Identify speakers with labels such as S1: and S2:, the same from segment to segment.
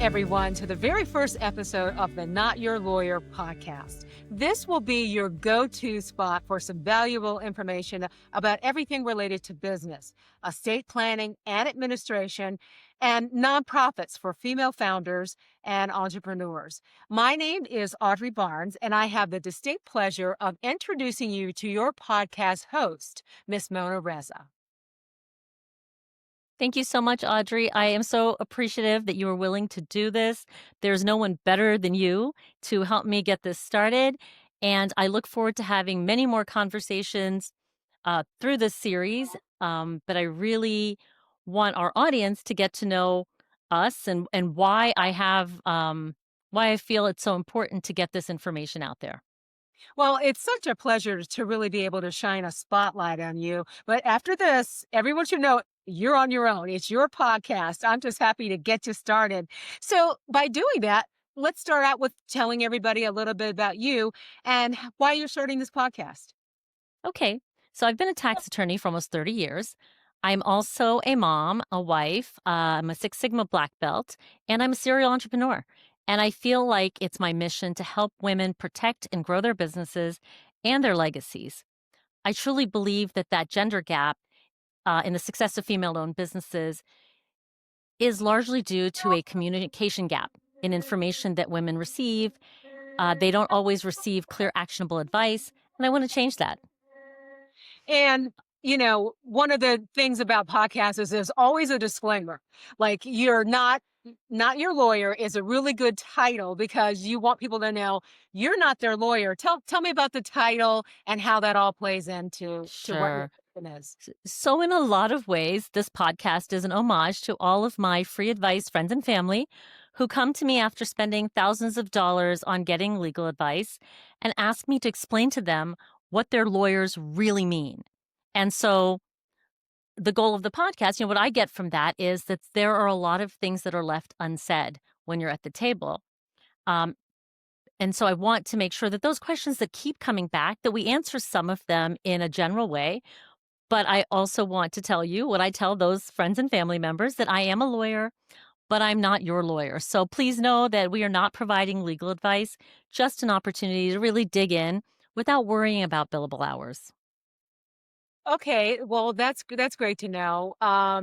S1: everyone, to the very first episode of the Not Your Lawyer podcast. This will be your go-to spot for some valuable information about everything related to business, estate planning and administration, and nonprofits for female founders and entrepreneurs. My name is Audrey Barnes, and I have the distinct pleasure of introducing you to your podcast host, Miss Mona Reza.
S2: Thank you so much, Audrey. I am so appreciative that you were willing to do this. There's no one better than you to help me get this started. And I look forward to having many more conversations through this series. But I really want our audience to get to know us and why I feel it's so important to get this information out there.
S1: Well, it's such a pleasure to really be able to shine a spotlight on you. But after this, everyone should know you're on your own. It's your podcast. I'm just happy to get you started. So, by doing that, let's start out with telling everybody a little bit about you and why you're starting this podcast.
S2: Okay. So I've been a tax attorney for almost 30 years. I'm also a mom, a wife. I'm a Six Sigma black belt, and I'm a serial entrepreneur. And I feel like it's my mission to help women protect and grow their businesses and their legacies. I truly believe that gender gap in the success of female owned businesses is largely due to a communication gap in information that women receive. They don't always receive clear, actionable advice. And I want to change that.
S1: And, one of the things about podcasts is there's always a disclaimer. Like you're not your lawyer is a really good title because you want people to know you're not their lawyer. Tell me about the title and how that all plays into to what your
S2: Sure.
S1: position is.
S2: So, in a lot of ways, this podcast is an homage to all of my free advice friends and family who come to me after spending thousands of dollars on getting legal advice and ask me to explain to them what their lawyers really mean. And so, the goal of the podcast, what I get from that is that there are a lot of things that are left unsaid when you're at the table. Um, and so I want to make sure that those questions that keep coming back, that we answer some of them in a general way. But I also want to tell you what I tell those friends and family members, that I am a lawyer, but I'm not your lawyer. So please know that we are not providing legal advice, just an opportunity to really dig in without worrying about billable hours.
S1: Okay, well that's great to know. I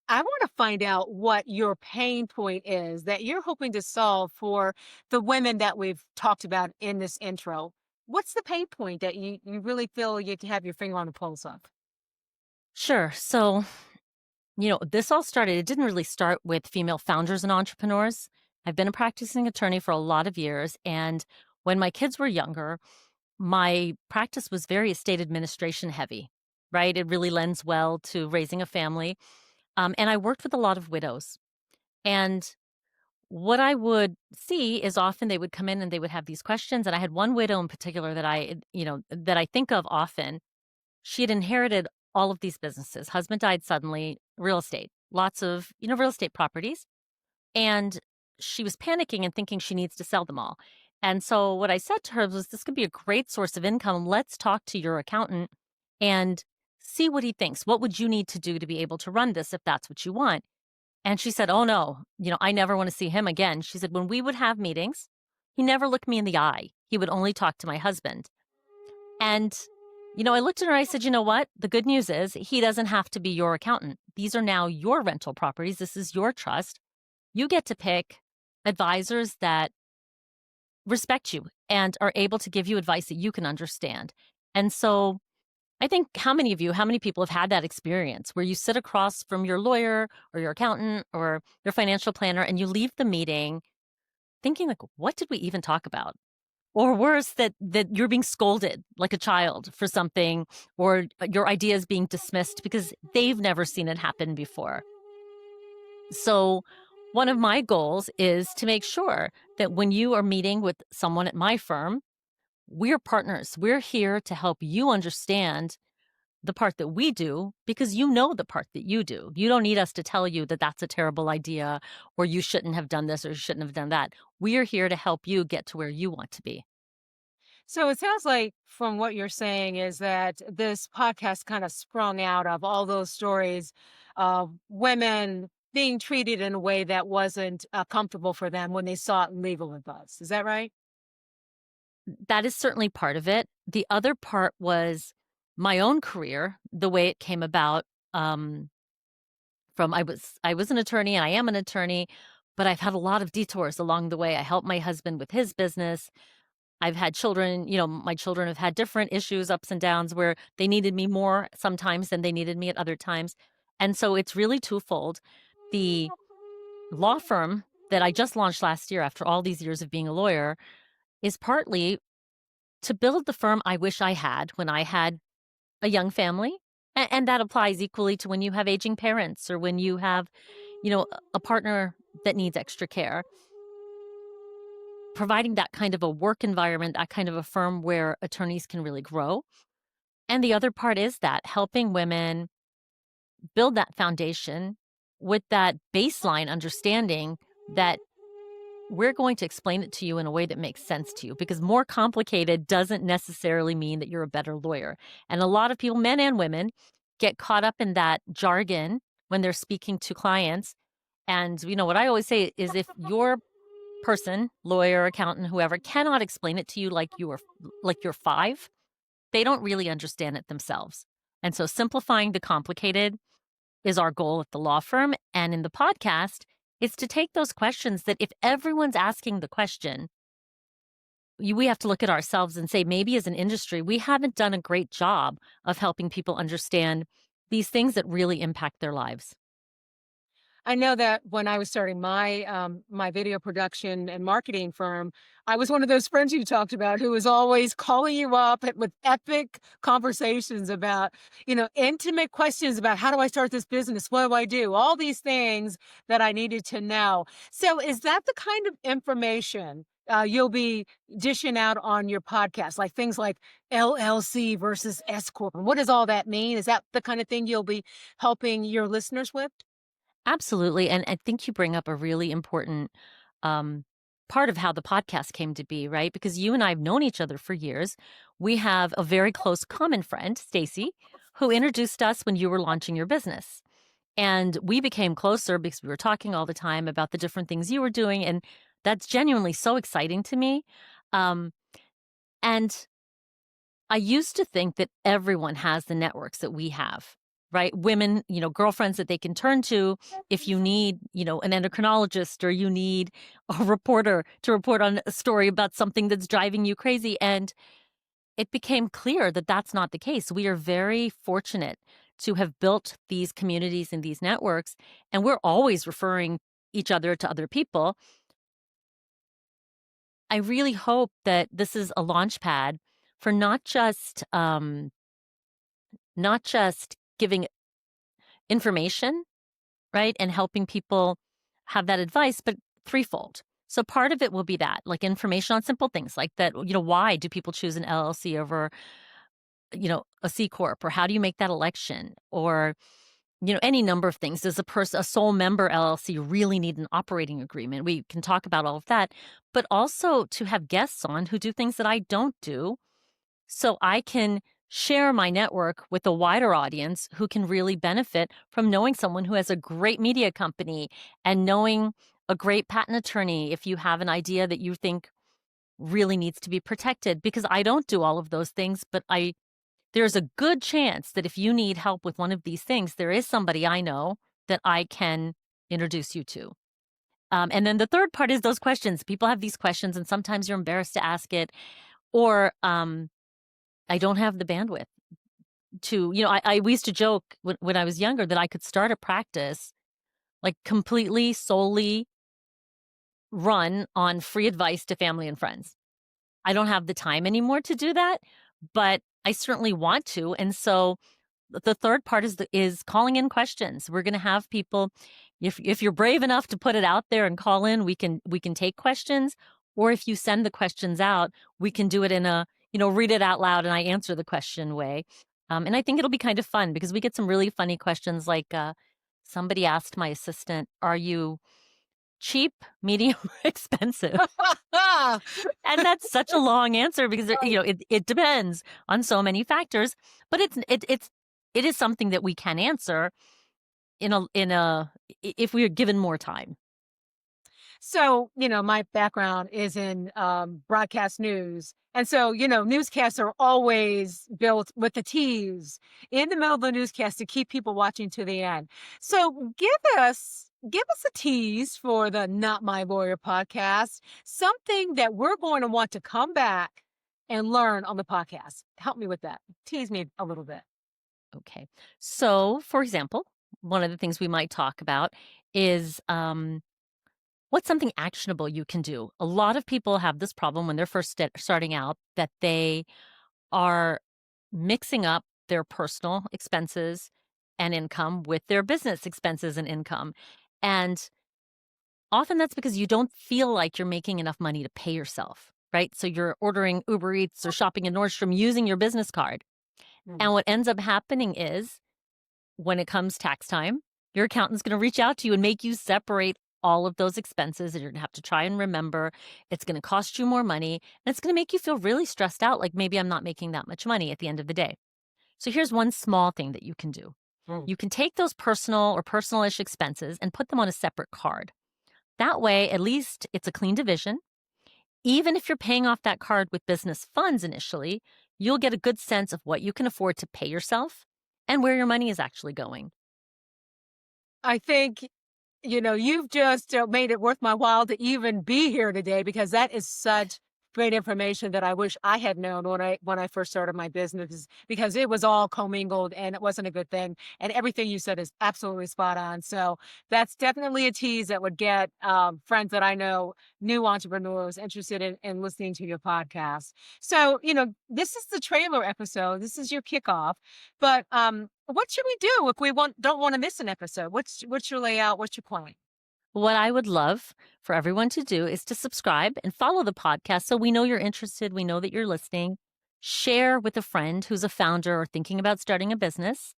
S1: want to find out what your pain point is that you're hoping to solve for the women that we've talked about in this intro. What's the pain point that you really feel you have your finger on the pulse of?
S2: Sure. So, this all started, it didn't really start with female founders and entrepreneurs. I've been a practicing attorney for a lot of years. And when my kids were younger, my practice was very estate administration heavy, right? It really lends well to raising a family. And I worked with a lot of widows. And what I would see is often they would come in and they would have these questions. And I had one widow in particular that I think of often. She had inherited all of these businesses. Husband died suddenly, real estate, lots of, real estate properties. And she was panicking and thinking she needs to sell them all. And so what I said to her was, this could be a great source of income. Let's talk to your accountant and see what he thinks. What would you need to do to be able to run this if that's what you want? And she said, oh no, I never want to see him again. She said, when we would have meetings, he never looked me in the eye. He would only talk to my husband. And I looked at her and I said, you know what? The good news is he doesn't have to be your accountant. These are now your rental properties. This is your trust. You get to pick advisors that respect you and are able to give you advice that you can understand. And so I think how many people have had that experience where you sit across from your lawyer or your accountant or your financial planner and you leave the meeting thinking like, what did we even talk about? Or worse, that you're being scolded like a child for something, or your idea is being dismissed because they've never seen it happen before. So one of my goals is to make sure that when you are meeting with someone at my firm, we're partners. We're here to help you understand the part that we do because you know the part that you do. You don't need us to tell you that that's a terrible idea or you shouldn't have done this or you shouldn't have done that. We are here to help you get to where you want to be.
S1: So it sounds like from what you're saying is that this podcast kind of sprung out of all those stories of women being treated in a way that wasn't comfortable for them when they sought legal advice. Is that right?
S2: That is certainly part of it. The other part was my own career, the way it came about. Um, from I was an attorney and I am an attorney, but I've had a lot of detours along the way. I helped my husband with his business. I've had children, my children have had different issues, ups and downs where they needed me more sometimes than they needed me at other times. And so it's really twofold. The law firm that I just launched last year after all these years of being a lawyer is partly to build the firm I wish I had when I had a young family. And that applies equally to when you have aging parents or when you have, a partner that needs extra care. Providing that kind of a work environment, that kind of a firm where attorneys can really grow. And the other part is that helping women build that foundation with that baseline understanding that we're going to explain it to you in a way that makes sense to you, because more complicated doesn't necessarily mean that you're a better lawyer. And a lot of people, men and women, get caught up in that jargon when they're speaking to clients. And what I always say is if your person, lawyer, accountant, whoever, cannot explain it to you like you're 5, they don't really understand it themselves. And so simplifying the complicated is our goal at the law firm. And in the podcast, is to take those questions that if everyone's asking the question, we have to look at ourselves and say, maybe as an industry, we haven't done a great job of helping people understand these things that really impact their lives.
S1: I know that when I was starting my video production and marketing firm, I was one of those friends you talked about who was always calling you up with epic conversations about, intimate questions about how do I start this business? What do I do? All these things that I needed to know. So is that the kind of information you'll be dishing out on your podcast, like things like LLC versus S corp? And what does all that mean? Is that the kind of thing you'll be helping your listeners with?
S2: Absolutely. And I think you bring up a really important um, part of how the podcast came to be, right? Because you and I have known each other for years. We have a very close common friend, Stacy, who introduced us when you were launching your business. And we became closer because we were talking all the time about the different things you were doing. And that's genuinely so exciting to me. Um, and I used to think that everyone has the networks that we have, right? Women, girlfriends that they can turn to if you need, an endocrinologist or you need a reporter to report on a story about something that's driving you crazy. And it became clear that that's not the case. We are very fortunate to have built these communities and these networks, and we're always referring each other to other people. I really hope that this is a launch pad for not just giving information, right, and helping people have that advice, but threefold. So part of it will be that, like information on simple things like that. Why do people choose an LLC over, a C corp, or how do you make that election, or any number of things. Does a sole member LLC really need an operating agreement? We can talk about all of that, but also to have guests on who do things that I don't do, so I can share my network with a wider audience who can really benefit from knowing someone who has a great media company and knowing a great patent attorney if you have an idea that you think really needs to be protected, because I don't do all of those things, but there's a good chance that if you need help with one of these things, there is somebody I know that I can introduce you to. And then the third part is those questions. People have these questions, and sometimes you're embarrassed to ask it, or I don't have the bandwidth to, we used to joke when I was younger that I could start a practice like completely, solely run on free advice to family and friends. I don't have the time anymore to do that, but I certainly want to. And so the third part is calling in questions. We're going to have people, if you're brave enough to put it out there and call in, we can take questions. Or if you send the questions out, we can do it in a, read it out loud and I answer the question way. And I think it'll be kind of fun because we get some really funny questions like somebody asked my assistant, "Are you cheap, medium, or expensive?" And that's such a long answer because it depends on so many factors, but it is something that we can answer. if we were given more time.
S1: So, my background is in broadcast news. And so, newscasts are always built with the tease in the middle of the newscast to keep people watching to the end. So, give us a tease for the Not My Lawyer podcast, something that we're going to want to come back and learn on the podcast. Help me with that. Tease me a little bit.
S2: Okay. So, for example, one of the things we might talk about is what's something actionable you can do? A lot of people have this problem when they're first starting out that they are mixing up their personal expenses and income with their business expenses and income. And often that's because you don't feel like you're making enough money to pay yourself, right? So you're ordering Uber Eats or shopping in Nordstrom using your business card.
S1: Mm.
S2: And what ends up happening is when it comes tax time, your accountant's going to reach out to you and make you separate all of those expenses, and you're going to have to try and remember. It's going to cost you more money, and it's going to make you feel really stressed out, like maybe I'm not making that much money at the end of the day. So here's one small thing that you can do.
S1: Mm.
S2: You can take those personal or personal-ish expenses and put them on a separate card. That way, at least it's a clean division. Even if you're paying off that card with business funds initially, you'll get a good sense of what you can afford to pay yourself and where your money is actually going.
S1: I think you've just made it worth my while to even be here today because that is such great information that I wish I had known when I first started my business because it was all commingled and it wasn't a good thing. And everything you said is absolutely spot on. So that's definitely a tease that would get friends that I know, new entrepreneurs interested in listening to your podcast. So, this is the trailer episode. This is your kickoff. But what should we do if we don't want to miss an episode? What's your layout? What's your plan?
S2: What I would love for everyone to do is to subscribe and follow the podcast so we know you're interested, we know that you're listening. Share with a friend who's a founder or thinking about starting a business.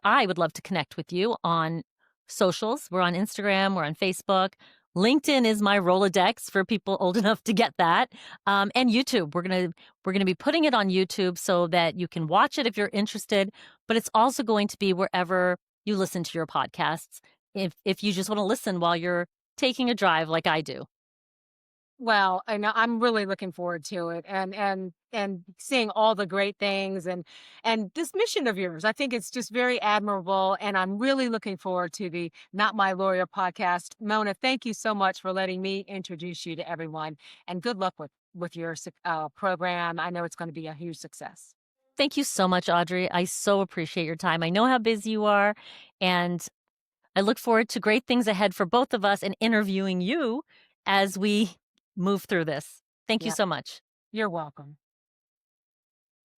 S2: I would love to connect with you on socials. We're on Instagram, we're on Facebook. LinkedIn is my Rolodex for people old enough to get that. And YouTube. We're gonna be putting it on YouTube so that you can watch it if you're interested, but it's also going to be wherever you listen to your podcasts. If you just want to listen while you're taking a drive like I do.
S1: Well, I know I'm really looking forward to it and seeing all the great things and this mission of yours. I think it's just very admirable and I'm really looking forward to the Not My Lawyer podcast. Mona, thank you so much for letting me introduce you to everyone and good luck with your program. I know it's going to be a huge success.
S2: Thank you so much, Audrey. I so appreciate your time. I know how busy you are, and I look forward to great things ahead for both of us and interviewing you as we move through this. Thank you
S1: Yeah,
S2: so much.
S1: you're welcome.